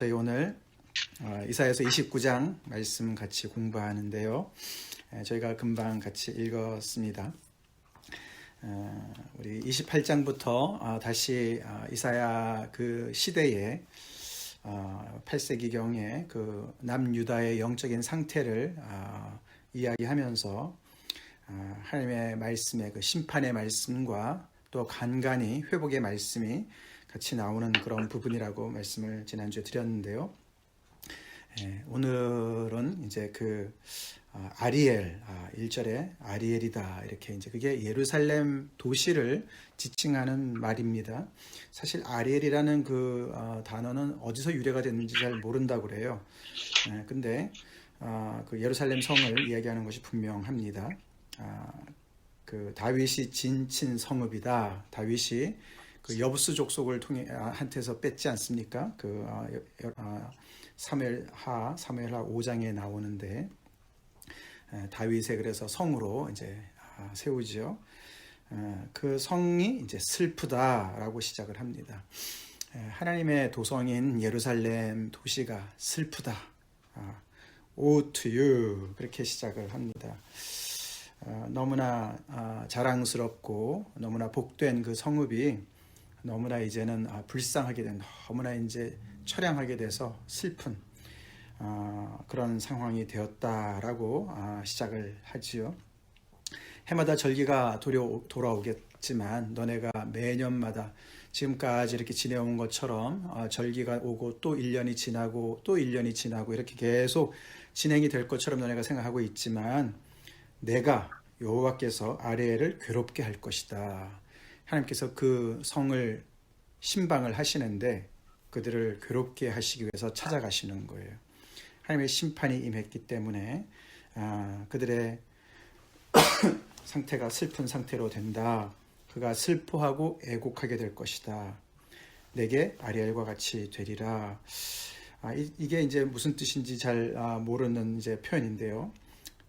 저희 오늘 이사야서 29장 말씀 같이 공부하는데요. 저희가 금방 같이 읽었습니다. 우리 28장부터 다시 이사야 그 시대에 8세기경에 그 남유다의 영적인 상태를 이야기하면서 하나님의 말씀의 그 심판의 말씀과 또 간간히 회복의 말씀이 같이 나오는 그런 부분이라고 말씀을 지난주에 드렸는데요. 오늘은 이제 그 아리엘 1절에 아리엘이다 이렇게 이제 그게 예루살렘 도시를 지칭하는 말입니다. 사실 아리엘이라는 그 단어는 어디서 유래가 됐는지 잘 모른다고 그래요. 근데 그 예루살렘 성을 이야기하는 것이 분명합니다. 그 다윗이 진친 성읍이다. 다윗이 그 여부스 족속을 통해 한테서 뺐지 않습니까? 그 사무엘하 5장에 나오는데 다윗의 그래서 성으로 이제 세우지요. 그 성이 이제 슬프다라고 시작을 합니다. 하나님의 도성인 예루살렘 도시가 슬프다. O to you 그렇게 시작을 합니다. 너무나 자랑스럽고 너무나 복된 그 성읍이 너무나 이제는 불쌍하게 된, 너무나 이제 처량하게 돼서 슬픈 그런 상황이 되었다라고 시작을 하지요. 해마다 절기가 돌아오겠지만 너네가 매년마다 지금까지 이렇게 지내온 것처럼 절기가 오고 또 1년이 지나고 또 1년이 지나고 이렇게 계속 진행이 될 것처럼 너네가 생각하고 있지만 내가 여호와께서 아리엘을 괴롭게 할 것이다. 하나님께서 그 성을 신방을 하시는데 그들을 괴롭게 하시기 위해서 찾아가시는 거예요. 하나님의 심판이 임했기 때문에 그들의 상태가 슬픈 상태로 된다. 그가 슬퍼하고 애곡하게 될 것이다. 내게 아리엘과 같이 되리라. 이게 이제 무슨 뜻인지 잘 모르는 이제 표현인데요.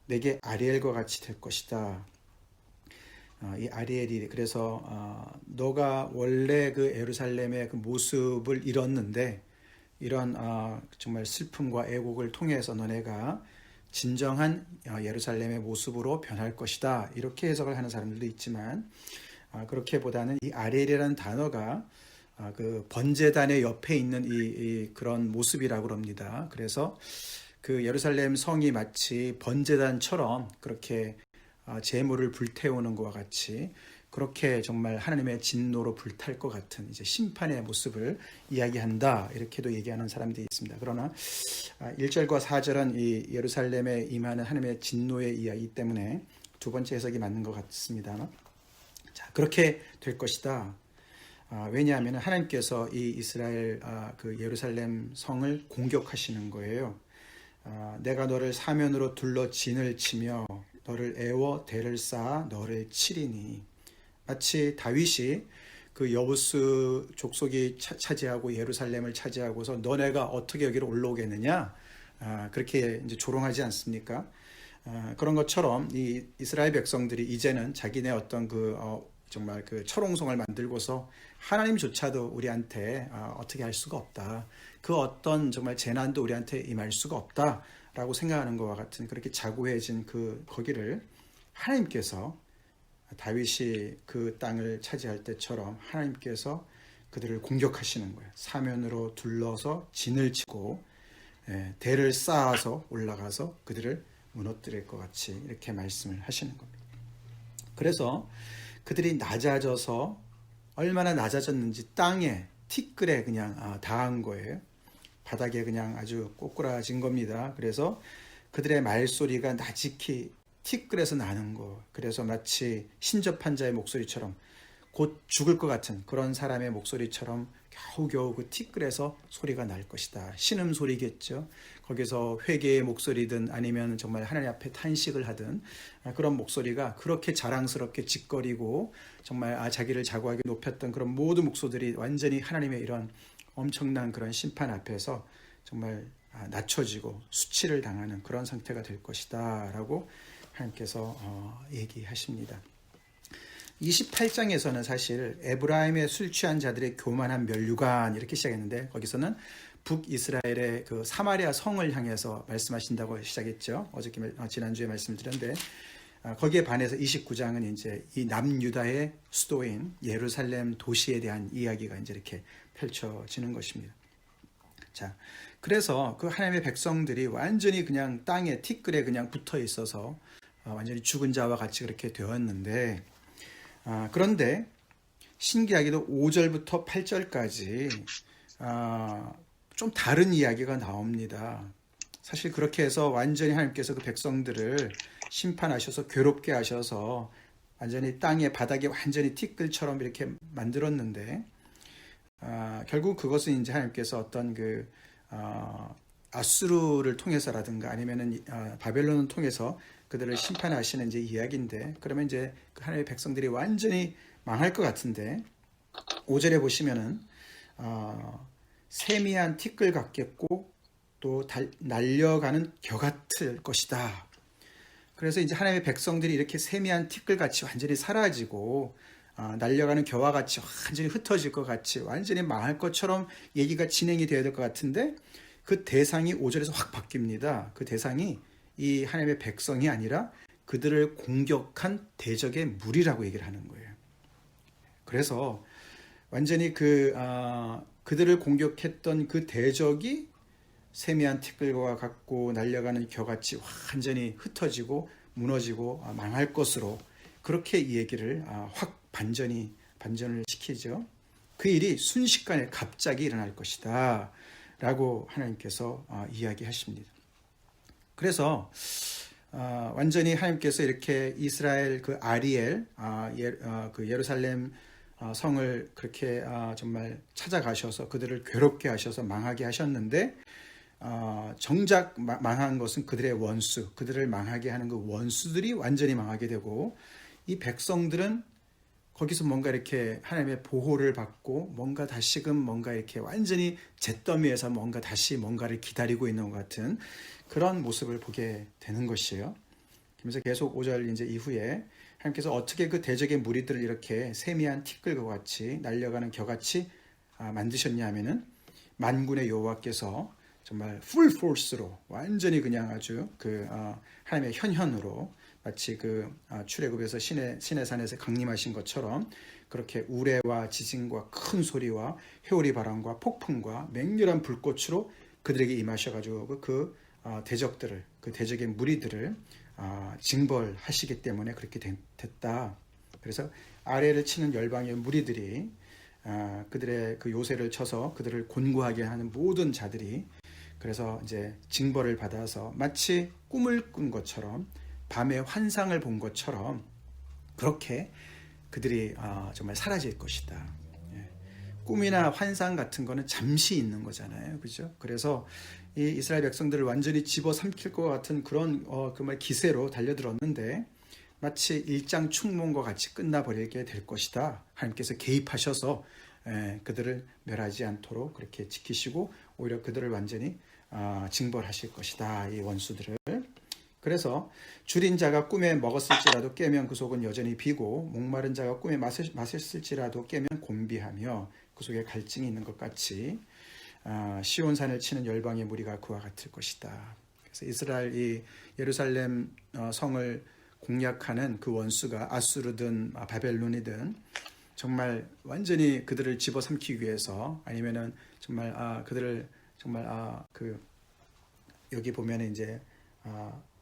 내게 아리엘과 같이 될 것이다. 이 아리엘이 그래서 너가 원래 그 예루살렘의 그 모습을 잃었는데 이런 정말 슬픔과 애곡을 통해서 너네가 진정한 예루살렘의 모습으로 변할 것이다. 이렇게 해석을 하는 사람들도 있지만 그렇게보다는 이 아리엘이라는 단어가 그 번제단의 옆에 있는 이 그런 모습이라고 합니다. 그래서 그 예루살렘 성이 마치 번제단처럼 그렇게 제물을 불태우는 것과 같이 그렇게 정말 하나님의 진노로 불탈 것 같은 이제 심판의 모습을 이야기한다. 이렇게도 얘기하는 사람들이 있습니다. 그러나 1절과 4절은 이 예루살렘에 임하는 하나님의 진노의 이야기 때문에 두 번째 해석이 맞는 것 같습니다. 자, 그렇게 될 것이다. 왜냐하면 하나님께서 이 이스라엘 그 예루살렘 성을 공격하시는 거예요. 내가 너를 사면으로 둘러 진을 치며 너를 애워 대를 쌓아 너를 치리니. 마치 다윗이 그 여부스 족속이 차지하고 예루살렘을 차지하고서 너네가 어떻게 여기로 올라오겠느냐 그렇게 이제 조롱하지 않습니까? 그런 것처럼 이 이스라엘 백성들이 이제는 자기네 어떤 그 정말 그 철옹성을 만들고서 하나님조차도 우리한테 어떻게 할 수가 없다. 그 어떤 정말 재난도 우리한테 임할 수가 없다라고 생각하는 것과 같은 그렇게 자고해진 그 거기를 하나님께서 다윗이 그 땅을 차지할 때처럼 하나님께서 그들을 공격하시는 거예요. 사면으로 둘러서 진을 치고 대를 쌓아서 올라가서 그들을 무너뜨릴 것 같이 이렇게 말씀을 하시는 겁니다. 그래서 그들이 낮아져서 얼마나 낮아졌는지 땅에 티끌에 그냥 닿은 거예요. 바닥에 그냥 아주 꼬꾸라진 겁니다. 그래서 그들의 말소리가 나직히 티끌에서 나는 거. 그래서 마치 신접한 자의 목소리처럼 곧 죽을 것 같은 그런 사람의 목소리처럼 겨우겨우 그 티끌에서 소리가 날 것이다. 신음소리겠죠. 거기서 회개의 목소리든 아니면 정말 하나님 앞에 탄식을 하든 그런 목소리가 그렇게 자랑스럽게 짓거리고 정말 자기를 자고하게 높였던 그런 모든 목소들이 완전히 하나님의 이런 엄청난 그런 심판 앞에서 정말 낮춰지고 수치를 당하는 그런 상태가 될 것이다 라고 하나님께서 얘기하십니다. 28장에서는 사실 에브라임의 술 취한 자들의 교만한 면류관 이렇게 시작했는데 거기서는 북이스라엘의 그 사마리아 성을 향해서 말씀하신다고 시작했죠. 어저께 지난주에 말씀드렸는데 거기에 반해서 29장은 이제 이 남유다의 수도인 예루살렘 도시에 대한 이야기가 이제 이렇게 펼쳐지는 것입니다. 자, 그래서 그 하나님의 백성들이 완전히 그냥 땅에 티끌에 그냥 붙어 있어서 완전히 죽은 자와 같이 그렇게 되었는데, 그런데 신기하게도 5절부터 8절까지 좀 다른 이야기가 나옵니다. 사실 그렇게 해서 완전히 하나님께서 그 백성들을 심판하셔서 괴롭게 하셔서 완전히 땅의 바닥에 완전히 티끌처럼 이렇게 만들었는데, 결국 그것은 이제 하나님께서 어떤 아수르를 통해서라든가 아니면은 바벨론을 통해서 그들을 심판하시는 이제 이야기인데, 그러면 이제 그 하나님의 백성들이 완전히 망할 것 같은데, 5절에 보시면은 세미한 티끌 같겠고 또 날려가는 겨 같을 것이다. 그래서 이제 하나님의 백성들이 이렇게 세미한 티끌 같이 완전히 사라지고 날려가는 겨와 같이 완전히 흩어질 것 같이 완전히 망할 것처럼 얘기가 진행이 되어야 될 것 같은데, 그 대상이 5절에서 확 바뀝니다. 그 대상이 이 하나님의 백성이 아니라 그들을 공격한 대적의 무리라고 얘기를 하는 거예요. 그래서 완전히 그들을 공격했던 그 대적이 세미한 티끌과 같고 날려가는 겨같이 완전히 흩어지고 무너지고 망할 것으로, 그렇게 이 얘기를 확 반전을 시키죠. 그 일이 순식간에 갑자기 일어날 것이다 라고 하나님께서 이야기하십니다. 그래서 완전히 하나님께서 이렇게 이스라엘 그 아리엘 그 예루살렘 성을 그렇게 정말 찾아가셔서 그들을 괴롭게 하셔서 망하게 하셨는데, 정작 망한 것은 그들의 원수, 그들을 망하게 하는 그 원수들이 완전히 망하게 되고, 이 백성들은 거기서 뭔가 이렇게 하나님의 보호를 받고 뭔가 다시금 뭔가 이렇게 완전히 잿더미에서 뭔가 다시 뭔가를 기다리고 있는 것 같은 그런 모습을 보게 되는 것이에요. 그러면서 계속 5절 이제 이후에 하나님께서 어떻게 그 대적의 무리들을 이렇게 세미한 티끌과 같이 날려가는 겨같이 만드셨냐면은, 만군의 여호와께서 정말 풀 포스로 완전히 그냥 아주 하나님의 현현으로 마치 출애굽에서 신의 산에서 강림하신 것처럼 그렇게 우레와 지진과 큰 소리와 회오리 바람과 폭풍과 맹렬한 불꽃으로 그들에게 임하셔가지고 그 대적의 무리들을 징벌하시기 때문에 그렇게 됐다. 그래서 아래를 치는 열방의 무리들이 그들의 그 요새를 쳐서 그들을 곤고하게 하는 모든 자들이, 그래서 이제 징벌을 받아서 마치 꿈을 꾼 것처럼 밤에 환상을 본 것처럼 그렇게 그들이 정말 사라질 것이다. 꿈이나 환상 같은 거는 잠시 있는 거잖아요, 그죠? 그래서 이 이스라엘 백성들을 완전히 집어삼킬 것 같은 그런 정말 기세로 달려들었는데, 마치 일장춘몽과 같이 끝나버리게 될 것이다. 하나님께서 개입하셔서 그들을 멸하지 않도록 그렇게 지키시고 오히려 그들을 완전히 징벌하실 것이다, 이 원수들을. 그래서 줄인 자가 꿈에 먹었을지라도 깨면 그 속은 여전히 비고, 목마른 자가 꿈에 마셨을지라도 깨면 곤비하며 그 속에 갈증이 있는 것 같이 시온산을 치는 열방의 무리가 그와 같을 것이다. 그래서 이스라엘 이 예루살렘 성을 공략하는 그 원수가 아수르든 바벨론이든 정말 완전히 그들을 집어삼키기 위해서, 아니면은 정말 그들을 정말 여기 보면은 이제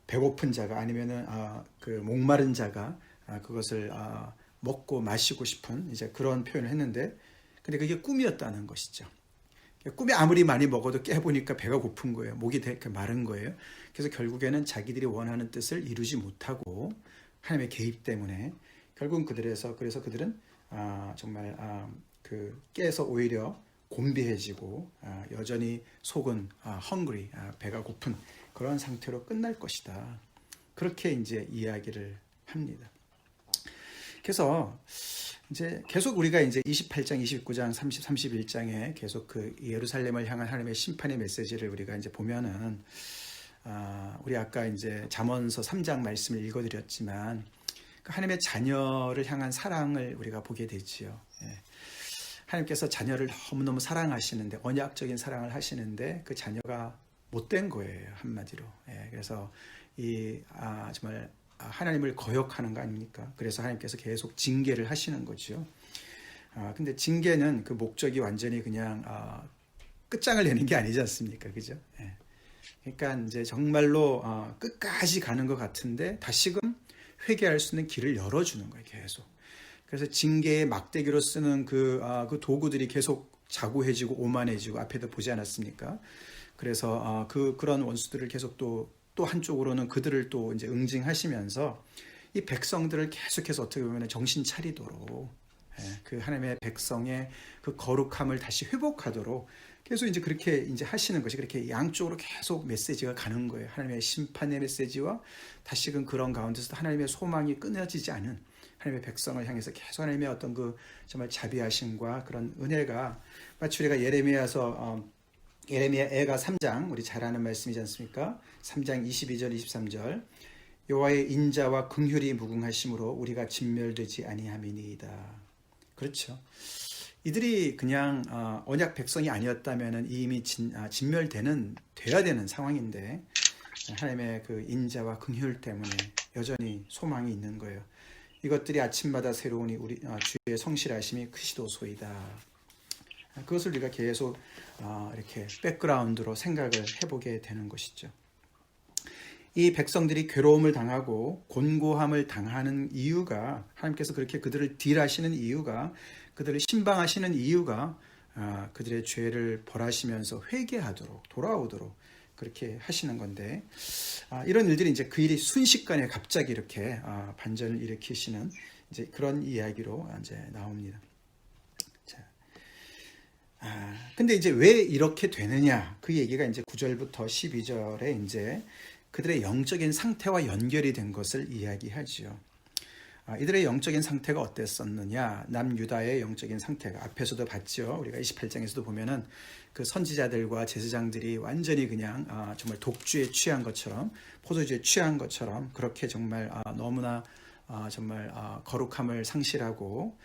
배고픈 자가 아니면은 목마른 자가 그것을 먹고 마시고 싶은 이제 그런 표현을 했는데, 근데 그게 꿈이었다는 것이죠. 꿈에 아무리 많이 먹어도 깨보니까 배가 고픈 거예요. 목이 되게 마른 거예요. 그래서 결국에는 자기들이 원하는 뜻을 이루지 못하고 하나님의 개입 때문에 결국은 그래서 그들은 정말 깨서 오히려 곤비해지고 여전히 속은 hungry, 배가 고픈 그런 상태로 끝날 것이다. 그렇게 이제 이야기를 합니다. 그래서 이제 계속 우리가 이제 28장, 29장, 30, 31장에 계속 그 예루살렘을 향한 하나님의 심판의 메시지를 우리가 이제 보면은, 우리 아까 이제 잠언서 3장 말씀을 읽어드렸지만, 그 하나님의 자녀를 향한 사랑을 우리가 보게 되지요. 하나님께서 자녀를 너무너무 사랑하시는데, 언약적인 사랑을 하시는데 그 자녀가 못된 거예요, 한마디로. 예, 그래서 정말 하나님을 거역하는 거 아닙니까? 그래서 하나님께서 계속 징계를 하시는 거죠. 근데 징계는 그 목적이 완전히 그냥 끝장을 내는 게 아니지 않습니까? 그죠? 예. 그러니까 이제 정말로 끝까지 가는 것 같은데 다시금 회개할 수 있는 길을 열어주는 거예요, 계속. 그래서 징계의 막대기로 쓰는 그 도구들이 계속 자고해지고 오만해지고 앞에도 보지 않았습니까? 그래서 그런 원수들을 계속 또 한쪽으로는 그들을 또 이제 응징하시면서 이 백성들을 계속해서 어떻게 보면 정신 차리도록, 그 하나님의 백성의 그 거룩함을 다시 회복하도록 계속 이제 그렇게 이제 하시는 것이, 그렇게 양쪽으로 계속 메시지가 가는 거예요. 하나님의 심판의 메시지와 다시금 그런 가운데서 하나님의 소망이 끊어지지 않은 하나님의 백성을 향해서 계속 하나님의 어떤 그 정말 자비하심과 그런 은혜가, 마치 우리가 예레미야 애가 3장, 우리 잘 아는 말씀이지 않습니까? 3장 22절 23절, 여호와의 인자와 긍휼이 무궁하심으로 우리가 진멸되지 아니함이니이다. 그렇죠. 이들이 그냥 언약 백성이 아니었다면 이미 돼야 되는 상황인데, 하나님의 그 인자와 긍휼 때문에 여전히 소망이 있는 거예요. 이것들이 아침마다 새로우니 우리 주의 성실하심이 크시도소이다. 그것을 우리가 계속 이렇게 백그라운드로 생각을 해보게 되는 것이죠. 이 백성들이 괴로움을 당하고 곤고함을 당하는 이유가, 하나님께서 그렇게 그들을 딜하시는 이유가, 그들을 신방하시는 이유가 그들의 죄를 벌하시면서 회개하도록, 돌아오도록 그렇게 하시는 건데, 이런 일들이 이제 그 일이 순식간에 갑자기 이렇게 반전을 일으키시는 이제 그런 이야기로 이제 나옵니다. 자, 근데 이제 왜 이렇게 되느냐? 그 얘기가 이제 9절부터 12절에 이제 그들의 영적인 상태와 연결이 된 것을 이야기하지요. 이들의 영적인 상태가 어땠었느냐? 남유다의 영적인 상태가 앞에서도 봤죠. 우리가 28장에서도 보면은 그 선지자들과 제사장들이 완전히 그냥 정말 독주에 취한 것처럼, 포도주에 취한 것처럼 그렇게 정말 너무나 정말 거룩함을 상실하고,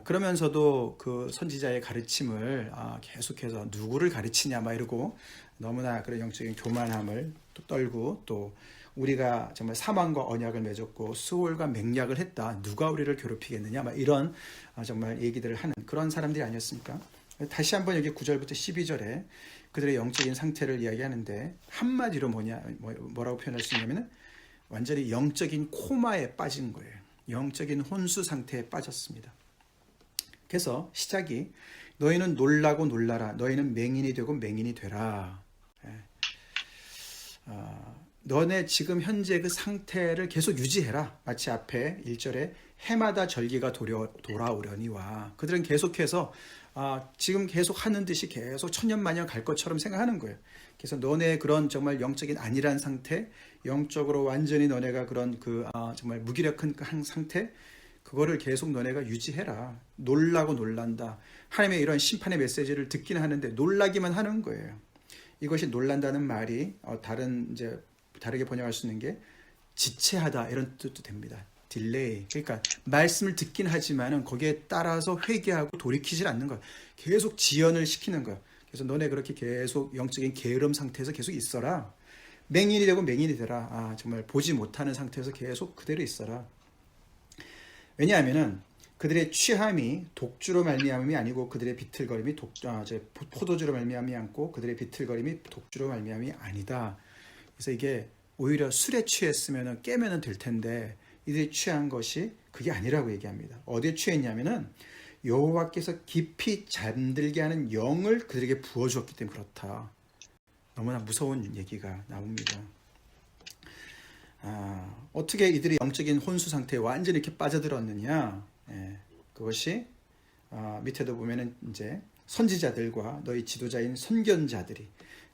그러면서도 그 선지자의 가르침을 계속해서 누구를 가르치냐 막 이러고 너무나 그런 영적인 교만함을 또 떨고, 또 우리가 정말 사망과 언약을 맺었고 수월과 맹약을 했다, 누가 우리를 괴롭히겠느냐 막 이런 정말 얘기들을 하는 그런 사람들이 아니었습니까? 다시 한번 여기 9절부터 12절에 그들의 영적인 상태를 이야기하는데, 한마디로 뭐라고 표현할 수 있냐면 완전히 영적인 코마에 빠진 거예요. 영적인 혼수 상태에 빠졌습니다. 그래서 시작이, 너희는 놀라고 놀라라, 너희는 맹인이 되고 맹인이 되라. 너네 지금 현재 그 상태를 계속 유지해라. 마치 앞에 1절에 해마다 절기가 돌아오려니와, 그들은 계속해서 지금 계속 하는 듯이 계속 천년만년 갈 것처럼 생각하는 거예요. 그래서 너네 그런 정말 영적인 안일한 상태, 영적으로 완전히 너네가 그런 정말 무기력한 그 상태, 그거를 계속 너네가 유지해라. 놀라고 놀란다. 하나님의 이런 심판의 메시지를 듣긴 하는데 놀라기만 하는 거예요. 이것이 놀란다는 말이 다르게 번역할 수 있는 게 지체하다 이런 뜻도 됩니다. 딜레이. 그러니까 말씀을 듣긴 하지만은 거기에 따라서 회개하고 돌이키질 않는 거야. 계속 지연을 시키는 거야. 그래서 너네 그렇게 계속 영적인 게으름 상태에서 계속 있어라. 맹인이 되고 맹인이 되라. 정말 보지 못하는 상태에서 계속 그대로 있어라. 왜냐하면은 그들의 취함이 독주로 말미암음이 아니고 그들의 비틀거림이 포도주로 말미암이 않고 그들의 비틀거림이 독주로 말미암이 아니다. 그래서 이게 오히려 술에 취했으면 깨면 될 텐데 이들이 취한 것이 그게 아니라고 얘기합니다. 어디에 취했냐면은 여호와께서 깊이 잠들게 하는 영을 그들에게 부어주었기 때문에 그렇다. 너무나 무서운 얘기가 나옵니다. 어떻게 이들이 영적인 혼수 상태에 완전히 이렇게 빠져들었느냐? 그것이 밑에도 보면은 이제 선지자들과 너희 지도자인 선견자들이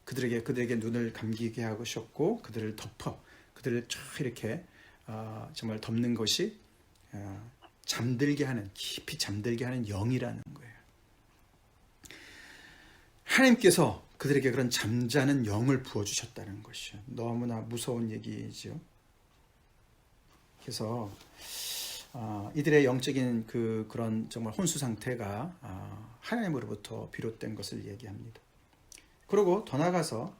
그들에게 눈을 감기게 하셨고 그들을 그들을 쫙 이렇게 정말 덮는 것이 깊이 잠들게 하는 영이라는 거예요. 하나님께서 그들에게 그런 잠자는 영을 부어주셨다는 것이죠. 너무나 무서운 얘기죠. 그래서 이들의 영적인 그런 정말 혼수 상태가 하나님으로부터 비롯된 것을 얘기합니다. 그리고 더 나아가서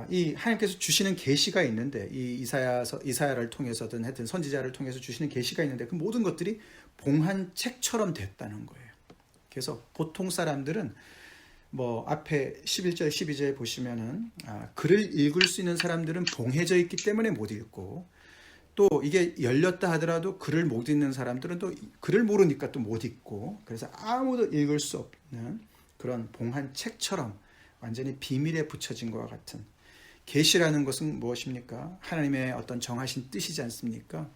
이 하나님께서 주시는 계시가 있는데 이 이사야를 통해서든 하여튼 선지자를 통해서 주시는 계시가 있는데 그 모든 것들이 봉한 책처럼 됐다는 거예요. 그래서 보통 사람들은 뭐 앞에 11절 12절 보시면은 글을 읽을 수 있는 사람들은 봉해져 있기 때문에 못 읽고, 또 이게 열렸다 하더라도 글을 못 읽는 사람들은 또 글을 모르니까 또 못 읽고, 그래서 아무도 읽을 수 없는 그런 봉한 책처럼 완전히 비밀에 붙여진 것과 같은, 계시라는 것은 무엇입니까? 하나님의 어떤 정하신 뜻이지 않습니까?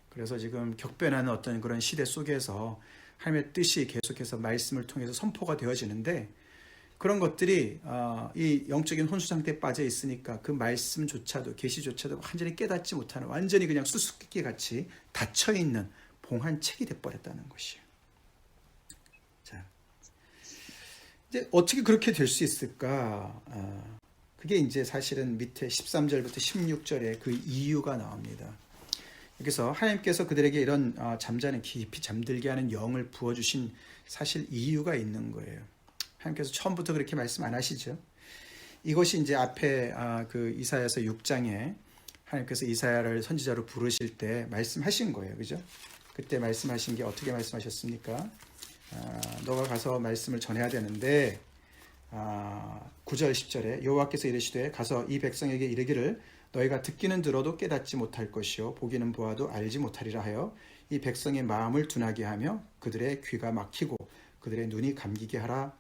그래서 지금 격변하는 어떤 그런 시대 속에서 하나님의 뜻이 계속해서 말씀을 통해서 선포가 되어지는데, 그런 것들이 이 영적인 혼수 상태에 빠져 있으니까 그 말씀조차도, 계시조차도 완전히 깨닫지 못하는, 완전히 그냥 수수께끼 같이 닫혀 있는 봉한 책이 돼버렸다는 것이에요. 자, 이제 어떻게 그렇게 될 수 있을까? 그게 이제 사실은 밑에 13절부터 16절에 그 이유가 나옵니다. 여기서 하나님께서 그들에게 이런 잠자는, 깊이 잠들게 하는 영을 부어주신 사실 이유가 있는 거예요. 하나님께서 처음부터 그렇게 말씀 안 하시죠. 이것이 이제 앞에 그 이사야서 6장에 하나님께서 이사야를 선지자로 부르실 때 말씀하신 거예요. 그죠? 그때 말씀하신 게 어떻게 말씀하셨습니까? 너가 가서 말씀을 전해야 되는데 9절 10절에 여호와께서 이르시되 가서 이 백성에게 이르기를 너희가 듣기는 들어도 깨닫지 못할 것이요 보기는 보아도 알지 못하리라 하여 이 백성의 마음을 둔하게 하며 그들의 귀가 막히고 그들의 눈이 감기게 하라.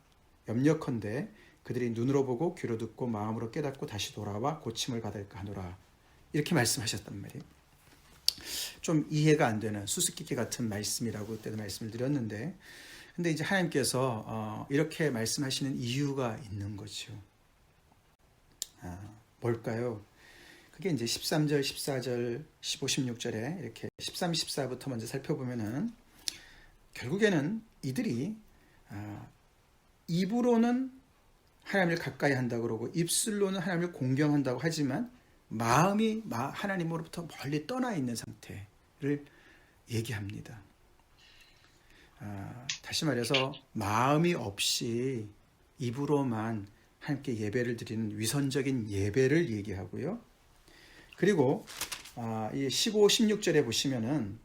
염려컨대 그들이 눈으로 보고 귀로 듣고 마음으로 깨닫고 다시 돌아와 고침을 받을까 하노라. 이렇게 말씀하셨단 말이에요. 좀 이해가 안 되는 수수께끼 같은 말씀이라고 그때도 말씀을 드렸는데, 근데 이제 하나님께서 이렇게 말씀하시는 이유가 있는 거죠. 뭘까요? 그게 이제 13절, 14절, 15, 16절에 이렇게 13, 14부터 먼저 살펴보면은 결국에는 이들이 입으로는 하나님을 가까이 한다고 그러고 입술로는 하나님을 공경한다고 하지만 마음이 하나님으로부터 멀리 떠나 있는 상태를 얘기합니다. 다시 말해서 마음이 없이 입으로만 하나님께 예배를 드리는 위선적인 예배를 얘기하고요. 그리고 이 15, 16절에 보시면은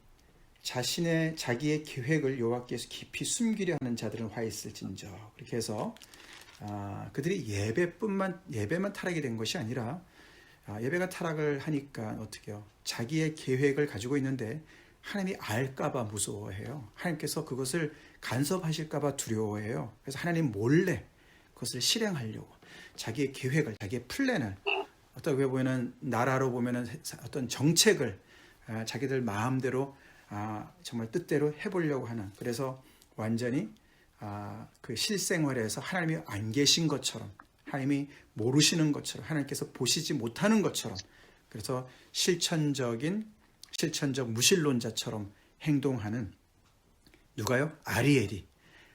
자기의 계획을 여호와께서 깊이 숨기려 하는 자들은 화 있을진저. 그렇게 해서 그들이 예배만 타락이 된 것이 아니라 예배가 타락을 하니까 어떻게요? 자기의 계획을 가지고 있는데 하나님이 알까봐 무서워해요. 하나님께서 그것을 간섭하실까봐 두려워해요. 그래서 하나님 몰래 그것을 실행하려고 자기의 계획을, 자기의 플랜을, 어떻게 보면 나라로 보면 어떤 정책을 자기들 마음대로 정말 뜻대로 해보려고 하는, 그래서 완전히 그 실생활에서 하나님이 안 계신 것처럼, 하나님이 모르시는 것처럼, 하나님께서 보시지 못하는 것처럼, 그래서 실천적 무신론자처럼 행동하는, 누가요? 아리엘이,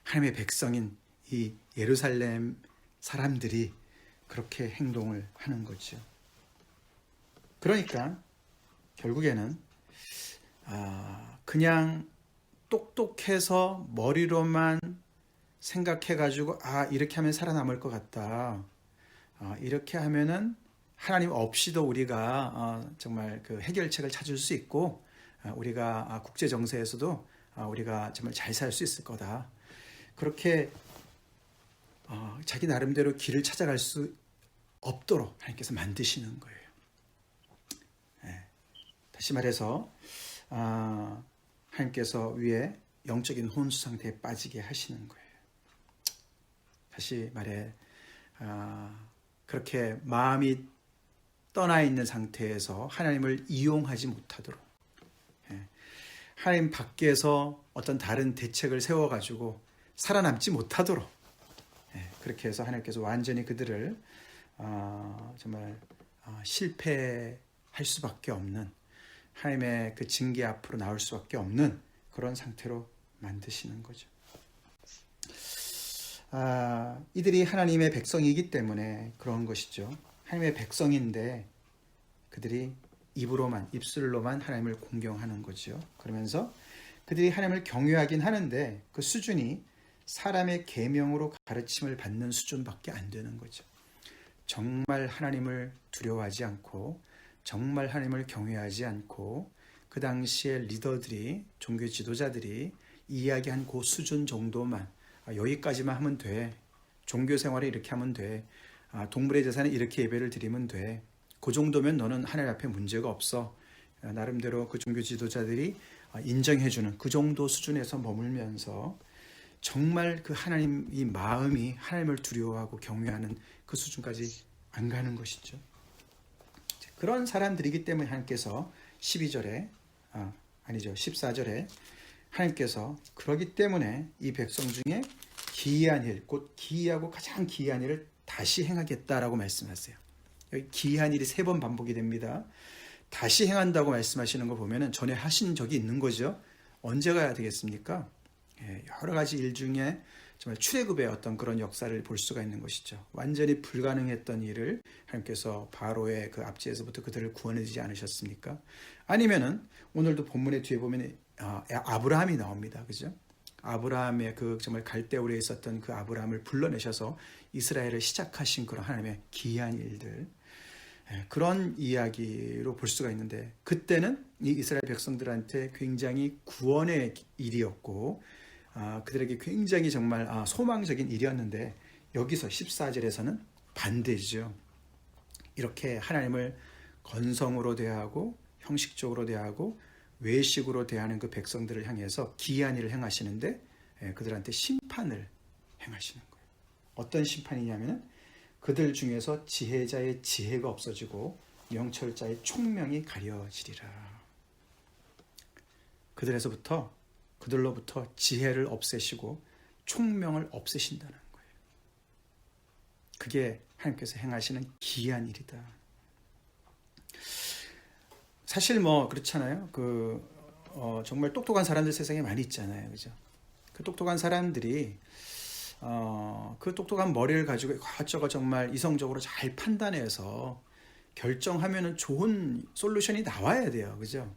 하나님의 백성인 이 예루살렘 사람들이 그렇게 행동을 하는 거죠. 그러니까 결국에는 그냥 똑똑해서 머리로만 생각해가지고 이렇게 하면 살아남을 것 같다, 이렇게 하면은 하나님 없이도 우리가 정말 그 해결책을 찾을 수 있고 우리가 국제 정세에서도 우리가 정말 잘 살 수 있을 거다, 그렇게 자기 나름대로 길을 찾아갈 수 없도록 하나님께서 만드시는 거예요. 다시 말해서 하나님께서 위에 영적인 혼수 상태에 빠지게 하시는 거예요. 다시 말해 그렇게 마음이 떠나 있는 상태에서 하나님을 이용하지 못하도록, 하나님 밖에서 어떤 다른 대책을 세워가지고 살아남지 못하도록, 그렇게 해서 하나님께서 완전히 그들을 정말 실패할 수밖에 없는, 하나님의 그 징계 앞으로 나올 수밖에 없는 그런 상태로 만드시는 거죠. 이들이 하나님의 백성이기 때문에 그런 것이죠. 하나님의 백성인데 그들이 입으로만, 입술로만 하나님을 공경하는 거죠. 그러면서 그들이 하나님을 경외하긴 하는데 그 수준이 사람의 계명으로 가르침을 받는 수준밖에 안 되는 거죠. 정말 하나님을 두려워하지 않고 정말 하나님을 경외하지 않고 그 당시에 리더들이, 종교 지도자들이 이야기한 그 수준 정도만, 여기까지만 하면 돼, 종교 생활을 이렇게 하면 돼, 동물의 제사는 이렇게 예배를 드리면 돼, 그 정도면 너는 하나님 앞에 문제가 없어, 나름대로 그 종교 지도자들이 인정해주는 그 정도 수준에서 머물면서 정말 그 하나님, 이 마음이 하나님을 두려워하고 경외하는 그 수준까지 안 가는 것이죠. 그런 사람들이기 때문에 하나님께서 12절에 아니죠, 14절에 하나님께서 그러기 때문에 이 백성 중에 기이한 일, 곧 기이하고 가장 기이한 일을 다시 행하겠다라고 말씀하세요. 여기 기이한 일이 3번 반복이 됩니다. 다시 행한다고 말씀하시는 거 보면은 전에 하신 적이 있는 거죠. 언제 가야 되겠습니까? 여러 가지 일 중에 정말 출애굽의 어떤 그런 역사를 볼 수가 있는 것이죠. 완전히 불가능했던 일을 하나님께서 바로의 그 압제에서부터 그들을 구원해주지 않으셨습니까? 아니면은 오늘도 본문의 뒤에 보면 아브라함이 나옵니다. 그죠? 아브라함의 그 정말 갈대우리에 있었던 그 아브라함을 불러내셔서 이스라엘을 시작하신 그런 하나님의 기이한 일들, 그런 이야기로 볼 수가 있는데, 그때는 이 이스라엘 백성들한테 굉장히 구원의 일이었고 그들에게 굉장히 정말 소망적인 일이었는데, 여기서 14절에서는 반대죠. 이렇게 하나님을 건성으로 대하고 형식적으로 대하고 외식으로 대하는 그 백성들을 향해서 기이한 일을 행하시는데 그들한테 심판을 행하시는 거예요. 어떤 심판이냐면 그들 중에서 지혜자의 지혜가 없어지고 명철자의 총명이 가려지리라. 그들로부터 지혜를 없애시고 총명을 없애신다는 거예요. 그게 하나님께서 행하시는 기이한 일이다. 사실 그렇잖아요. 정말 똑똑한 사람들 세상에 많이 있잖아요. 그죠? 그 똑똑한 사람들이 그 똑똑한 머리를 가지고 이것저것 정말 이성적으로 잘 판단해서 결정하면은 좋은 솔루션이 나와야 돼요. 그죠?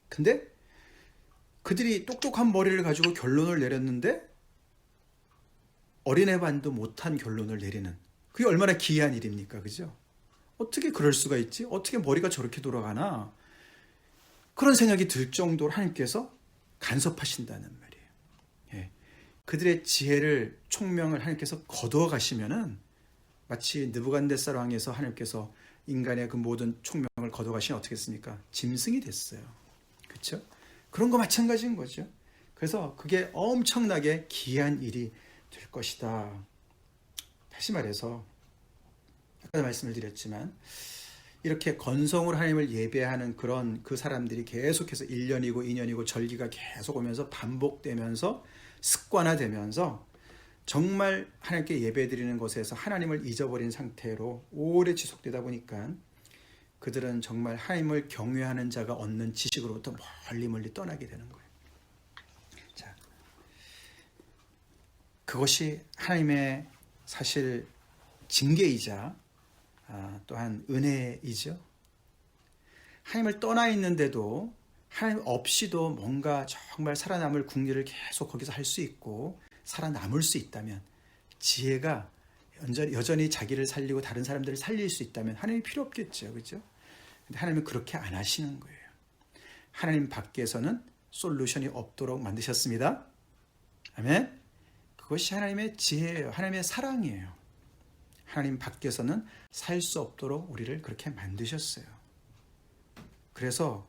근데 그들이 똑똑한 머리를 가지고 결론을 내렸는데 어린애반도 못한 결론을 내리는, 그게 얼마나 기이한 일입니까? 그죠? 어떻게 그럴 수가 있지? 어떻게 머리가 저렇게 돌아가나? 그런 생각이 들 정도로 하나님께서 간섭하신다는 말이에요. 그들의 지혜를, 총명을 하나님께서 거두어 가시면은 마치 느부갓네살 왕에서 하나님께서 인간의 그 모든 총명을 거두어 가시면 어떻게 했습니까? 짐승이 됐어요. 그렇죠? 그런 거 마찬가지인 거죠. 그래서 그게 엄청나게 기이한 일이 될 것이다. 다시 말해서 아까 말씀을 드렸지만 이렇게 건성으로 하나님을 예배하는 그런 그 사람들이 계속해서 1년이고 2년이고 절기가 계속 오면서 반복되면서 습관화되면서 정말 하나님께 예배드리는 것에서 하나님을 잊어버린 상태로 오래 지속되다 보니까 그들은 정말 하나님을 경외하는 자가 얻는 지식으로부터 멀리 떠나게 되는 거예요. 자, 그것이 하나님의 사실 징계이자 또한 은혜이죠. 하나님을 떠나 있는데도 하나님 없이도 뭔가 정말 살아남을 궁리를 계속 거기서 할 수 있고 살아남을 수 있다면, 지혜가 여전히 자기를 살리고 다른 사람들을 살릴 수 있다면 하나님이 필요 없겠죠. 그렇죠? 근데 하나님은 그렇게 안 하시는 거예요. 하나님 밖에서는 솔루션이 없도록 만드셨습니다. 아멘. 그것이 하나님의 지혜예요. 하나님의 사랑이에요. 하나님 밖에서는 살 수 없도록 우리를 그렇게 만드셨어요. 그래서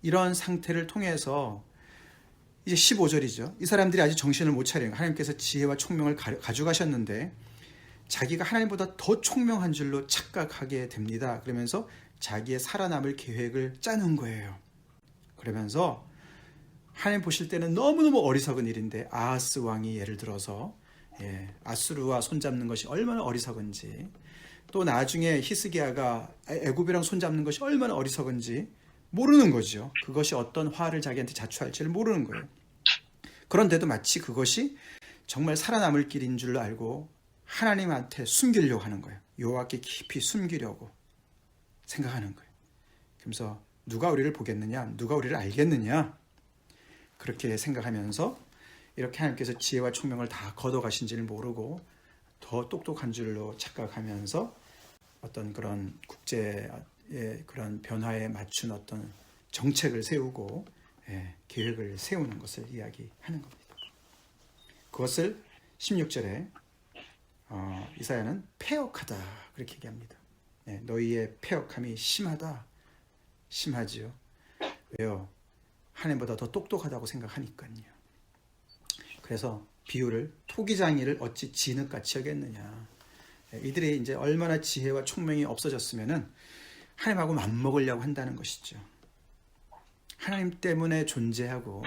이런 상태를 통해서 이제 15절이죠. 이 사람들이 아직 정신을 못 차려요. 하나님께서 지혜와 총명을 가져가셨는데 자기가 하나님보다 더 총명한 줄로 착각하게 됩니다. 그러면서 자기의 살아남을 계획을 짜는 거예요. 그러면서 하나님 보실 때는 너무너무 어리석은 일인데, 아하스 왕이 예를 들어서 아수르와 손잡는 것이 얼마나 어리석은지, 또 나중에 히스기야가 애굽이랑 손잡는 것이 얼마나 어리석은지 모르는 거죠. 그것이 어떤 화를 자기한테 자초할지를 모르는 거예요. 그런데도 마치 그것이 정말 살아남을 길인 줄 알고 하나님한테 숨기려고 하는 거예요. 여호와께 깊이 숨기려고 생각하는 거예요. 그러면서 누가 우리를 보겠느냐? 누가 우리를 알겠느냐? 그렇게 생각하면서 이렇게 하나님께서 지혜와 총명을 다 걷어가신지를 모르고 더 똑똑한 줄로 착각하면서 어떤 그런 국제의 그런 변화에 맞춘 어떤 정책을 세우고 계획을 세우는 것을 이야기하는 겁니다. 그것을 16절에 이사야는 패역하다 그렇게 얘기합니다. 너희의 패역함이 심하다. 심하지요. 왜요? 하나님보다 더 똑똑하다고 생각하니까요. 그래서 비유를 토기장이를 어찌 진흙같이 여겼느냐. 이들이 이제 얼마나 지혜와 총명이 없어졌으면은 하나님하고 맞먹으려고 한다는 것이죠. 하나님 때문에 존재하고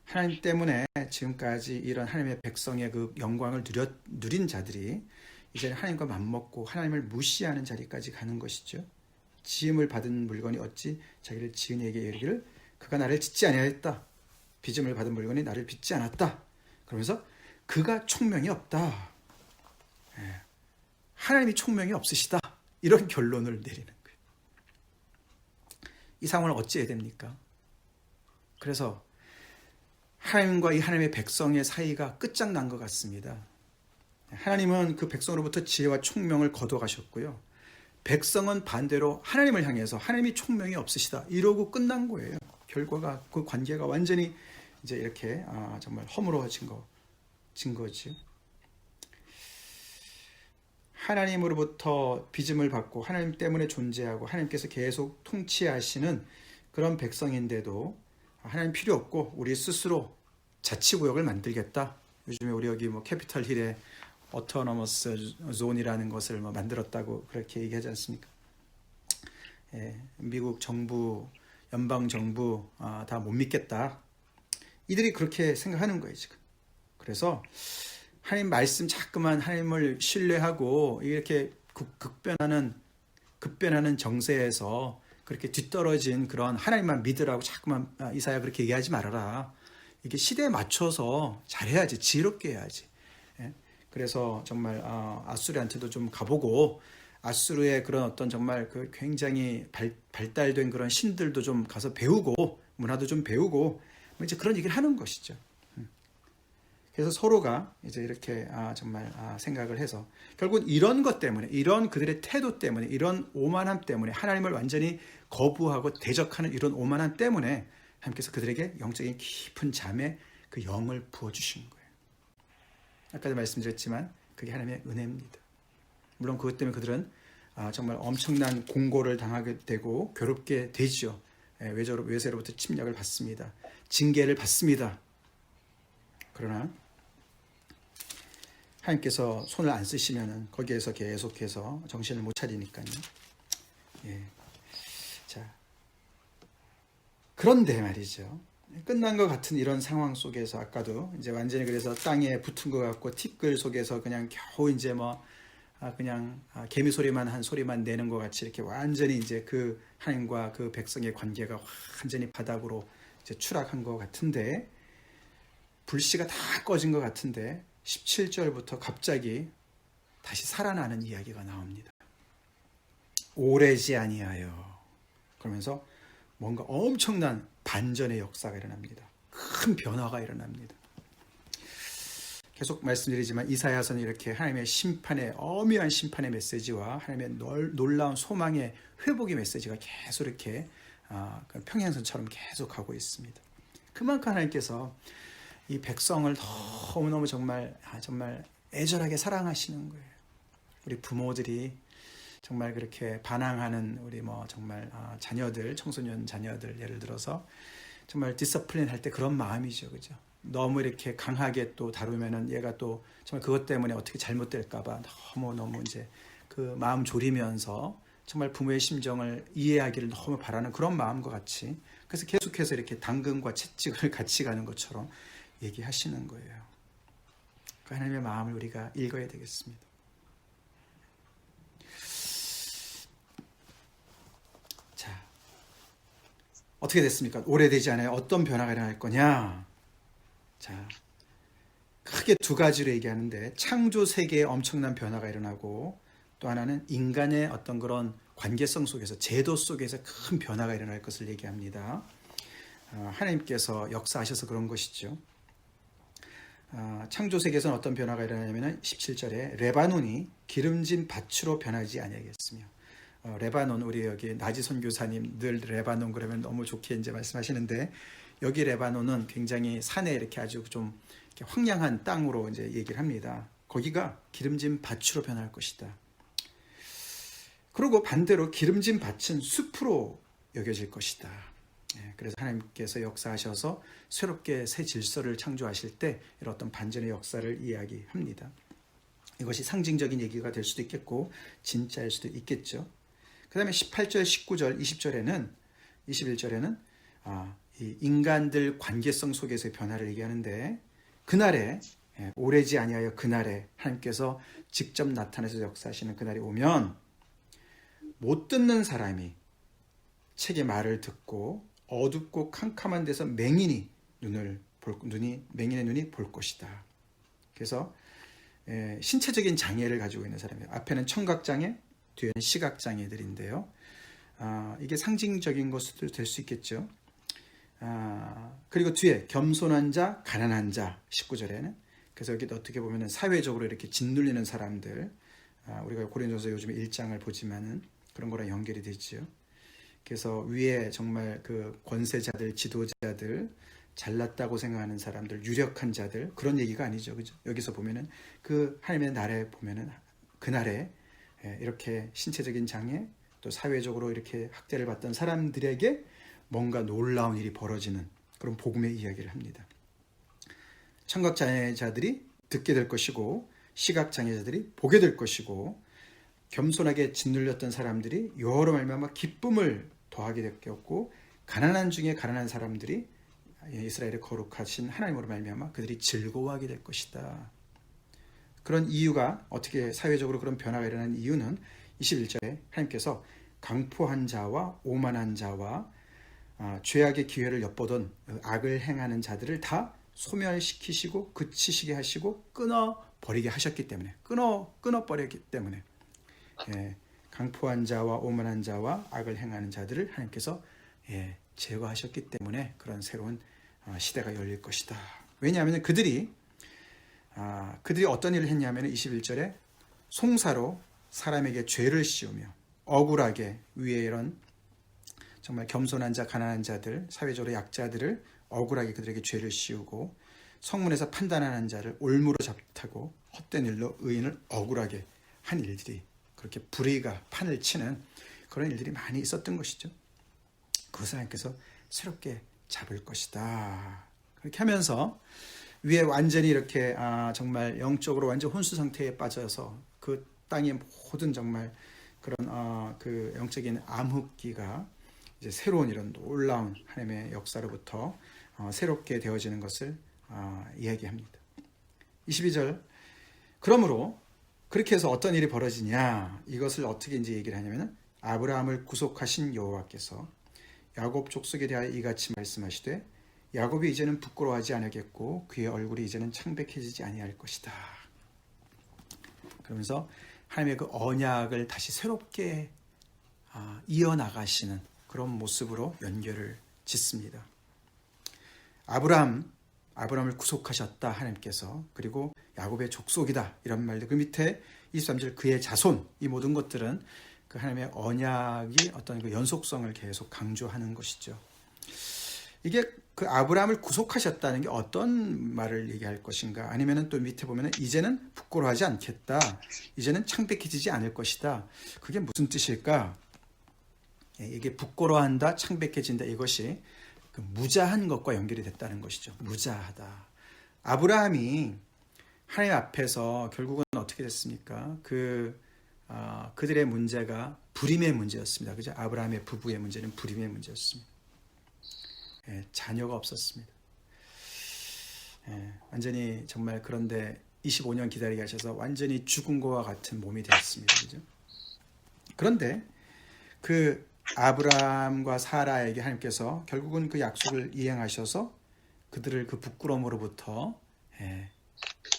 하나님 때문에 지금까지 이런 하나님의 백성의 그 영광을 누린 자들이 이제 하나님과 맞먹고 하나님을 무시하는 자리까지 가는 것이죠. 지음을 받은 물건이 어찌 자기를 지은 이에게 이르기를 그가 나를 짓지 아니하였다. 빚음을 받은 물건이 나를 빚지 않았다. 그러면서 그가 총명이 없다. 하나님이 총명이 없으시다. 이런 결론을 내리는 거예요. 이 상황을 어찌해야 됩니까? 그래서 하나님과 이 하나님의 백성의 사이가 끝장난 것 같습니다. 하나님은 그 백성으로부터 지혜와 총명을 거둬가셨고요. 백성은 반대로 하나님을 향해서 하나님이 총명이 없으시다. 이러고 끝난 거예요. 결과가 그 관계가 완전히 이제 이렇게 정말 허물어진 거죠. 하나님으로부터 빚음을 받고 하나님 때문에 존재하고 하나님께서 계속 통치하시는 그런 백성인데도 하나님 필요 없고 우리 스스로 자치구역을 만들겠다. 요즘에 우리 여기 뭐 캐피털 힐에 어토너머스 존이라는 것을 만들었다고 그렇게 얘기하지 않습니까? 미국 정부, 연방 정부 다 못 믿겠다. 이들이 그렇게 생각하는 거예요 지금. 그래서 하나님 말씀 자꾸만 하나님을 신뢰하고 이렇게 급변하는 정세에서 그렇게 뒤떨어진 그런 하나님만 믿으라고 자꾸만 이사야 그렇게 얘기하지 말아라. 이게 시대에 맞춰서 잘해야지, 지혜롭게 해야지. 그래서 정말 아수르한테도 좀 가보고 아수르의 그런 어떤 정말 그 굉장히 발달된 그런 신들도 좀 가서 배우고 문화도 좀 배우고 이제 그런 얘기를 하는 것이죠. 그래서 서로가 이제 이렇게 정말 생각을 해서 결국 이런 것 때문에 이런 그들의 태도 때문에 이런 오만함 때문에 하나님을 완전히 거부하고 대적하는 이런 오만함 때문에 하나님께서 그들에게 영적인 깊은 잠에 그 영을 부어주신 거예요. 아까도 말씀드렸지만 그게 하나님의 은혜입니다. 물론 그것 때문에 그들은 정말 엄청난 공고를 당하게 되고 괴롭게 되죠. 외세로부터 침략을 받습니다. 징계를 받습니다. 그러나 하나님께서 손을 안 쓰시면은 거기에서 계속해서 정신을 못 차리니까요. 자, 그런데 말이죠. 끝난 것 같은 이런 상황 속에서 아까도 이제 완전히 그래서 땅에 붙은 것 같고 티끌 속에서 그냥 겨우 이제 그냥 개미 소리만 한 소리만 내는 것 같이 이렇게 완전히 이제 그 하나님과 그 백성의 관계가 완전히 바닥으로 이제 추락한 것 같은데 불씨가 다 꺼진 것 같은데 17절부터 갑자기 다시 살아나는 이야기가 나옵니다. 오래지 아니하여 그러면서 뭔가 엄청난 반전의 역사가 일어납니다. 큰 변화가 일어납니다. 계속 말씀드리지만 이사야서는 이렇게 하나님의 심판의 엄연한 심판의 메시지와 하나님의 놀라운 소망의 회복의 메시지가 계속 이렇게 평행선처럼 계속 가고 있습니다. 그만큼 하나님께서 이 백성을 너무너무 정말 애절하게 사랑하시는 거예요. 우리 부모들이 정말 그렇게 반항하는 우리 정말 자녀들, 청소년 자녀들 예를 들어서 정말 디서플린 할 때 그런 마음이죠, 그죠? 너무 이렇게 강하게 또 다루면은 얘가 또 정말 그것 때문에 어떻게 잘못될까봐 너무 이제 그 마음 졸이면서 정말 부모의 심정을 이해하기를 너무 바라는 그런 마음과 같이 그래서 계속해서 이렇게 당근과 채찍을 같이 가는 것처럼 얘기하시는 거예요. 그 하나님의 마음을 우리가 읽어야 되겠습니다. 자, 어떻게 됐습니까? 오래되지 않아요. 어떤 변화가 일어날 거냐? 자, 크게 두 가지로 얘기하는데 창조 세계에 엄청난 변화가 일어나고 또 하나는 인간의 어떤 그런 관계성 속에서, 제도 속에서 큰 변화가 일어날 것을 얘기합니다. 하나님께서 역사하셔서 그런 것이죠. 창조세계에서는 어떤 변화가 일어나냐면 17절에 레바논이 기름진 밭으로 변하지 아니하겠으며, 레바논, 우리 여기 나지 선교사님 늘 레바논 그러면 너무 좋게 이제 말씀하시는데, 여기 레바논은 굉장히 산에 이렇게 아주 좀 이렇게 황량한 땅으로 이제 얘기를 합니다. 거기가 기름진 밭으로 변할 것이다. 그리고 반대로 기름진 밭은 숲으로 여겨질 것이다. 그래서 하나님께서 역사하셔서 새롭게 새 질서를 창조하실 때 이런 어떤 반전의 역사를 이야기합니다. 이것이 상징적인 얘기가 될 수도 있겠고 진짜일 수도 있겠죠. 그 다음에 18절, 19절, 20절에는 21절에는 이 인간들 관계성 속에서의 변화를 얘기하는데, 그날에, 오래지 아니하여 그날에 하나님께서 직접 나타나서 역사하시는 그날이 오면 못 듣는 사람이 책의 말을 듣고 어둡고 캄캄한 데서 맹인의 눈이 볼 것이다. 그래서 신체적인 장애를 가지고 있는 사람이에요. 앞에는 청각장애, 뒤에는 시각장애들인데요. 이게 상징적인 것도 될 수 있겠죠. 그리고 뒤에 겸손한 자, 가난한 자, 19절에는. 그래서 여기 어떻게 보면 사회적으로 이렇게 짓눌리는 사람들, 우리가 고린도서 요즘에 1장을 보지만은 그런 거랑 연결이 되죠. 그래서 위에 정말 그 권세자들, 지도자들, 잘났다고 생각하는 사람들, 유력한 자들, 그런 얘기가 아니죠. 그죠? 여기서 보면은 그 하나님의 나라에 보면은 그날에 이렇게 신체적인 장애, 또 사회적으로 이렇게 학대를 받던 사람들에게 뭔가 놀라운 일이 벌어지는 그런 복음의 이야기를 합니다. 청각장애자들이 듣게 될 것이고, 시각장애자들이 보게 될 것이고, 겸손하게 짓눌렸던 사람들이 여러 말미암아 기쁨을 더하게 됐고, 가난한 중에 가난한 사람들이 이스라엘의 거룩하신 하나님으로 말미암아 그들이 즐거워하게 될 것이다. 그런 이유가, 어떻게 사회적으로 그런 변화가 일어나는 이유는 21절에 하나님께서 강포한 자와 오만한 자와 죄악의 기회를 엿보던 악을 행하는 자들을 다 소멸시키시고 그치시게 하시고 끊어버리게 하셨기 때문에, 끊어버렸기 때문에, 강포한 자와 오만한 자와 악을 행하는 자들을 하나님께서 제거하셨기 때문에 그런 새로운 시대가 열릴 것이다. 왜냐하면 그들이 어떤 일을 했냐면 21절에 송사로 사람에게 죄를 씌우며 억울하게 위에 이런 정말 겸손한 자, 가난한 자들, 사회적으로 약자들을 억울하게 그들에게 죄를 씌우고, 성문에서 판단하는 자를 올무로 잡고 헛된 일로 의인을 억울하게 한 일들이, 그렇게 불의가 판을 치는 그런 일들이 많이 있었던 것이죠. 그것을 하나님께서 새롭게 잡을 것이다. 그렇게 하면서 위에 완전히 이렇게 정말 영적으로 완전 혼수 상태에 빠져서 그 땅의 모든 정말 그런 그 영적인 암흑기가 이제 새로운 이런 놀라운 하나님의 역사로부터 새롭게 되어지는 것을 이야기합니다. 22절, 그러므로 그렇게 해서 어떤 일이 벌어지냐, 이것을 어떻게 이제 얘기를 하냐면, 아브라함을 구속하신 여호와께서 야곱 족속에 대하여 이같이 말씀하시되 야곱이 이제는 부끄러워하지 않겠고 그의 얼굴이 이제는 창백해지지 아니할 것이다. 그러면서 하나님의 그 언약을 다시 새롭게 이어나가시는 그런 모습으로 연결을 짓습니다. 아브라함을 구속하셨다 하나님께서. 그리고 야곱의 족속이다 이런 말들, 그 밑에 23절 그의 자손, 이 모든 것들은 그 하나님의 언약이 어떤 그 연속성을 계속 강조하는 것이죠. 이게 그 아브라함을 구속하셨다는 게 어떤 말을 얘기할 것인가, 아니면은 또 밑에 보면은 이제는 부끄러워하지 않겠다, 이제는 창백해지지 않을 것이다, 그게 무슨 뜻일까? 이게 부끄러워한다, 창백해진다, 이것이 그 무자한 것과 연결이 됐다는 것이죠. 무자하다. 아브라함이 하나님 앞에서 결국은 어떻게 됐습니까? 그들의 문제가 불임의 문제였습니다. 그죠? 아브라함의 부부의 문제는 불임의 문제였습니다. 자녀가 없었습니다. 완전히 정말, 그런데 25년 기다리게 하셔서 완전히 죽은 것과 같은 몸이 되었습니다. 그죠? 그런데 그 아브라함과 사라에게 하나님께서 결국은 그 약속을 이행하셔서 그들을 그 부끄러움으로부터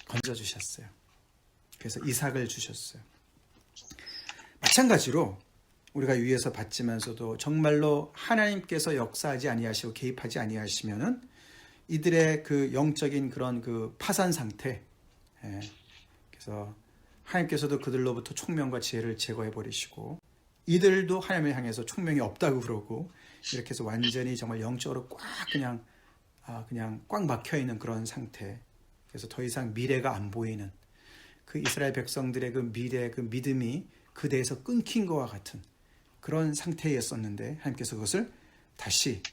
건져주셨어요. 그래서 이삭을 주셨어요. 마찬가지로 우리가 위에서 봤지만서도 정말로 하나님께서 역사하지 아니하시고 개입하지 아니하시면은 이들의 그 영적인 그런 그 파산 상태, 그래서 하나님께서도 그들로부터 총명과 지혜를 제거해 버리시고 이들도 하나님을 향해서 총명이 없다고 그러고 이렇게 해서 완전히 정말 영적으로 꽉 그냥 꽉 막혀 있는 그런 상태. 그래서 더 이상 미래가 안 보이는 그 이스라엘 백성들의 그 미래, 그 믿음이 그대에서 끊긴 것과 같은 그런 상태였었는데 하나님께서 그것을 다시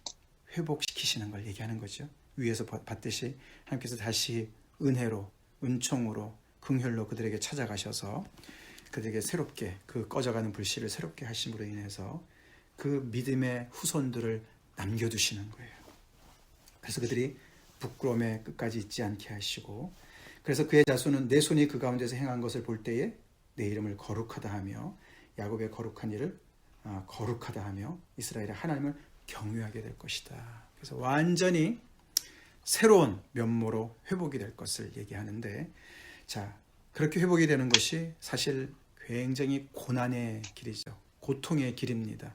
회복시키시는 걸 얘기하는 거죠. 위에서 봤듯이 하나님께서 다시 은혜로, 은총으로, 긍휼로 그들에게 찾아가셔서 그들에게 새롭게 그 꺼져가는 불씨를 새롭게 하심으로 인해서 그 믿음의 후손들을 남겨두시는 거예요. 그래서 그들이 부끄러움에 끝까지 있지 않게 하시고, 그래서 그의 자손은 내 손이 그 가운데서 행한 것을 볼 때에 내 이름을 거룩하다 하며 야곱의 거룩한 일을 거룩하다 하며 이스라엘의 하나님을 경외하게 될 것이다. 그래서 완전히 새로운 면모로 회복이 될 것을 얘기하는데, 자, 그렇게 회복이 되는 것이 사실 굉장히 고난의 길이죠. 고통의 길입니다.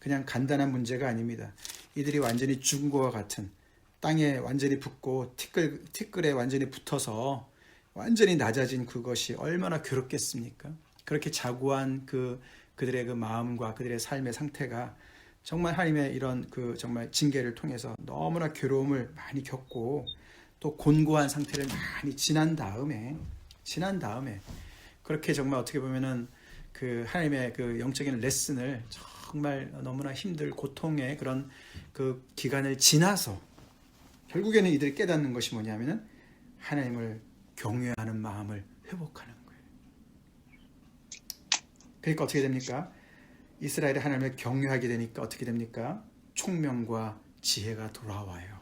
그냥 간단한 문제가 아닙니다. 이들이 완전히 죽은 것과 같은 땅에 완전히 붙고 티끌에 완전히 붙어서 완전히 낮아진 그것이 얼마나 괴롭겠습니까? 그렇게 자고한 그들의 그 마음과 그들의 삶의 상태가 정말 하나님의 이런 그 정말 징계를 통해서 너무나 괴로움을 많이 겪고 또 곤고한 상태를 많이 지난 다음에 그렇게 정말 어떻게 보면은 그 하나님의 그 영적인 레슨을 정말 너무나 힘들 고통의 그런 그 기간을 지나서 결국에는 이들이 깨닫는 것이 뭐냐면은 하나님을 경외하는 마음을 회복하는 거예요. 그러니까 어떻게 됩니까? 이스라엘의 하나님을 경외하게 되니까 어떻게 됩니까? 총명과 지혜가 돌아와요.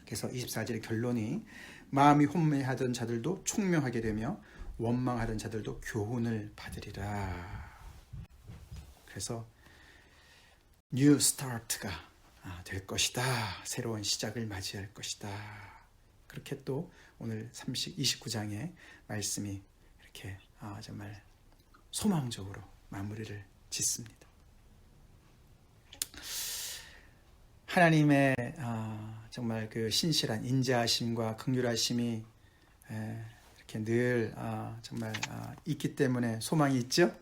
그래서 24절의 결론이 마음이 혼미하던 자들도 총명하게 되며 원망하던 자들도 교훈을 받으리라. 그래서 뉴 스타트가 될 것이다. 새로운 시작을 맞이할 것이다. 그렇게 또 오늘 29장의 말씀이 이렇게 정말 소망적으로 마무리를 짓습니다. 하나님의 정말 그 신실한 인자하심과 긍휼하심이 이렇게 늘 정말 있기 때문에 소망이 있죠?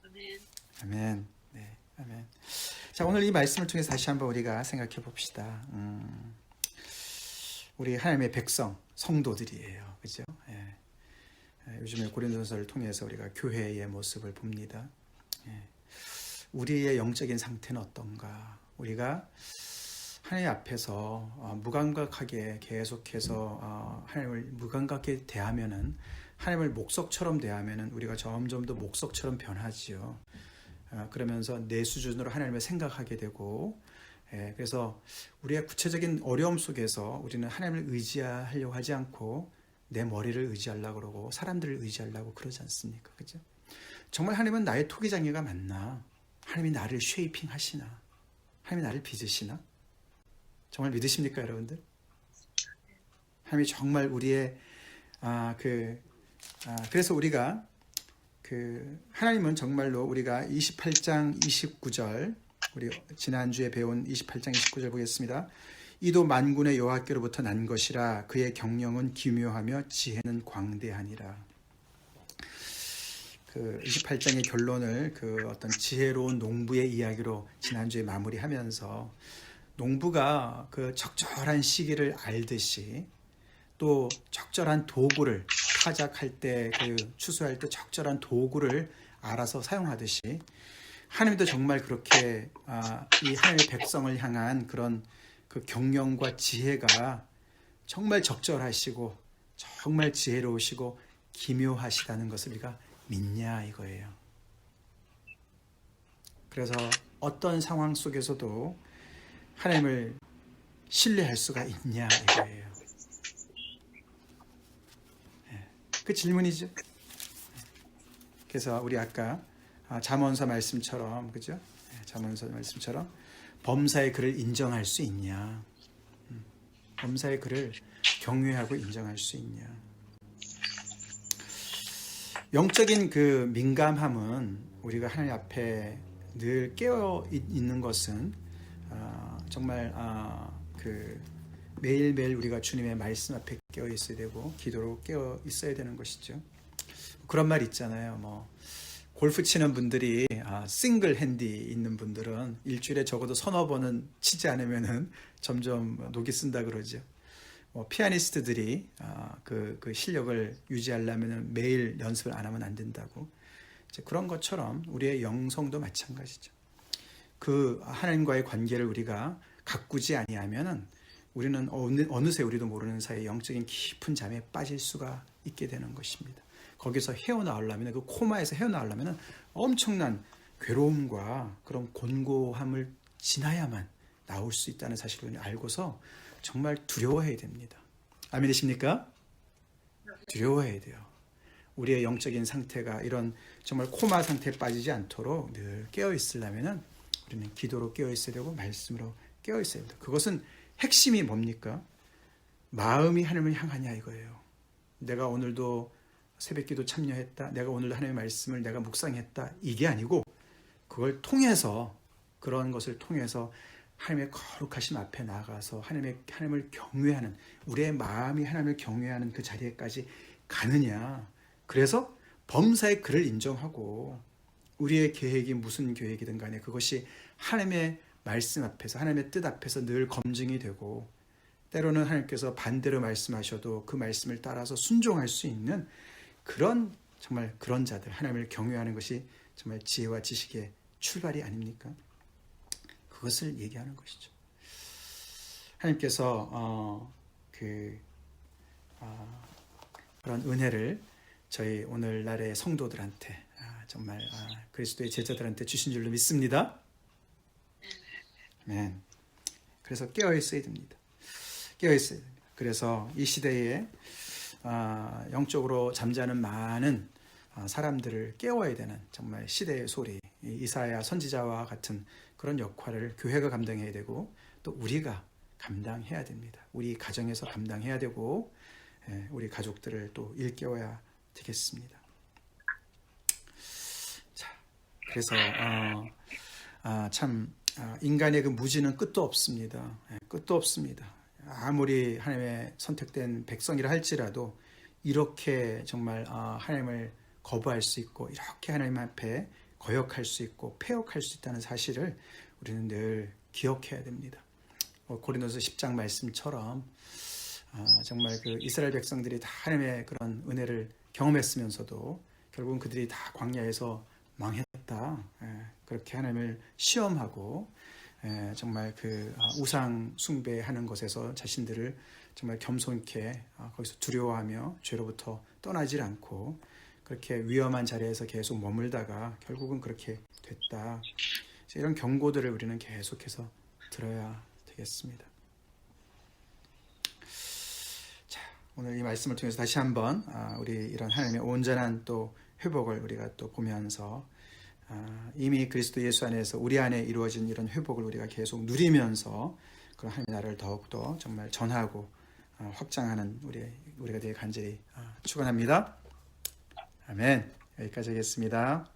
아멘. 아멘. 네, 아멘. 자, 오늘 이 말씀을 통해서 다시 한번 우리가 생각해 봅시다. 우리 하나님의 백성, 성도들이에요. 그죠? 요즘에 고린도전서를 통해서 우리가 교회의 모습을 봅니다. 우리의 영적인 상태는 어떤가? 우리가 하나님 앞에서 무감각하게 계속해서 하나님을 무감각하게 대하면은, 하나님을 목석처럼 대하면은 우리가 점점 더 목석처럼 변하지요. 그러면서 내 수준으로 하나님을 생각하게 되고, 그래서 우리의 구체적인 어려움 속에서 우리는 하나님을 의지하려고 하지 않고 내 머리를 의지하려고 그러고 사람들을 의지하려고 그러지 않습니까? 그죠? 정말 하나님은 나의 토기장애가 맞나? 하나님이 나를 쉐이핑 하시나? 하나님이 나를 빚으시나? 정말 믿으십니까, 여러분들? 하나님이 정말 우리의 그래서 우리가 하나님은 정말로 우리가 28장 29절, 우리 지난주에 배운 28장 29절 보겠습니다. 이도 만군의 여호와께로부터 난 것이라 그의 경영은 기묘하며 지혜는 광대하니라. 28장의 결론을 어떤 지혜로운 농부의 이야기로 지난주에 마무리하면서, 농부가 적절한 시기를 알듯이 또 적절한 도구를 타작할 때, 추수할 때 적절한 도구를 알아서 사용하듯이 하나님도 정말 그렇게 이 하나님의 백성을 향한 그런 그 경영과 지혜가 정말 적절하시고 정말 지혜로우시고 기묘하시다는 것을 우리가 믿냐 이거예요. 그래서 어떤 상황 속에서도 하나님을 신뢰할 수가 있냐 이거예요. 그 질문이죠. 그래서 우리 아까 잠언서 말씀처럼, 그죠? 잠언서 말씀처럼 범사의 그를 인정할 수 있냐? 범사의 그를 경외하고 인정할 수 있냐? 영적인 그 민감함은 우리가 하나님 앞에 늘 깨어 있는 것은 정말 그 매일매일 우리가 주님의 말씀 앞에 깨어 있어야 되고 기도로 깨어 있어야 되는 것이죠. 그런 말 있잖아요. 뭐 골프 치는 분들이 싱글 핸디 있는 분들은 일주일에 적어도 서너 번은 치지 않으면은 점점 녹이 쓴다 그러죠. 피아니스트들이 그 실력을 유지하려면 매일 연습을 안 하면 안 된다고. 그런 것처럼 우리의 영성도 마찬가지죠. 그 하나님과의 관계를 우리가 가꾸지 아니하면은 우리는 어느새 우리도 모르는 사이에 영적인 깊은 잠에 빠질 수가 있게 되는 것입니다. 거기서 헤어나오려면, 그 코마에서 헤어나오려면 엄청난 괴로움과 그런 곤고함을 지나야만 나올 수 있다는 사실을 알고서 정말 두려워해야 됩니다. 아멘이십니까? 두려워해야 돼요. 우리의 영적인 상태가 이런 정말 코마 상태에 빠지지 않도록 늘 깨어 있으려면 우리는 기도로 깨어 있어야 되고 말씀으로 깨어 있어야 됩니다. 그것은 핵심이 뭡니까? 마음이 하나님을 향하냐 이거예요. 내가 오늘도 새벽기도 참여했다. 내가 오늘도 하나님의 말씀을 내가 묵상했다. 이게 아니고 그걸 통해서, 그런 것을 통해서 하나님의 거룩하심 앞에 나가서 하나님을 경외하는, 우리의 마음이 하나님을 경외하는 그 자리에까지 가느냐. 그래서 범사의 그를 인정하고 우리의 계획이 무슨 계획이든 간에 그것이 하나님의 말씀 앞에서, 하나님의 뜻 앞에서 늘 검증이 되고, 때로는 하나님께서 반대로 말씀하셔도 그 말씀을 따라서 순종할 수 있는 그런, 정말 그런 자들, 하나님을 경외하는 것이 정말 지혜와 지식의 출발이 아닙니까? 그것을 얘기하는 것이죠. 하나님께서 그런 은혜를 저희 오늘날의 성도들한테, 정말 그리스도의 제자들한테 주신 줄로 믿습니다. 아멘. 그래서 깨어 있어야 됩니다. 깨어 있어야 됩니다. 그래서 이 시대에 영적으로 잠자는 많은 사람들을 깨워야 되는 정말 시대의 소리, 이사야 선지자와 같은 그런 역할을 교회가 감당해야 되고 또 우리가 감당해야 됩니다. 우리 가정에서 감당해야 되고 우리 가족들을 또 일깨워야 되겠습니다. 자, 그래서 참 인간의 그 무지는 끝도 없습니다. 끝도 없습니다. 아무리 하나님의 선택된 백성이라 할지라도 이렇게 정말 하나님을 거부할 수 있고 이렇게 하나님 앞에 거역할 수 있고 패역할 수 있다는 사실을 우리는 늘 기억해야 됩니다. 고린도서 10장 말씀처럼 정말 그 이스라엘 백성들이 다 하나님의 그런 은혜를 경험했으면서도 결국은 그들이 다 광야에서 망했다. 그렇게 하나님을 시험하고 정말 그 우상 숭배하는 것에서 자신들을 정말 겸손케 거기서 두려워하며 죄로부터 떠나질 않고 그렇게 위험한 자리에서 계속 머물다가 결국은 그렇게 됐다. 이런 경고들을 우리는 계속해서 들어야 되겠습니다. 자, 오늘 이 말씀을 통해서 다시 한번 우리 이런 하나님의 온전한 또 회복을 우리가 또 보면서 이미 그리스도 예수 안에서 우리 안에 이루어진 이런 회복을 우리가 계속 누리면서 그런 하나님의 나라를 더욱더 정말 전하고 확장하는 우리가 되게 간절히 축원합니다. 아멘. 여기까지 하겠습니다.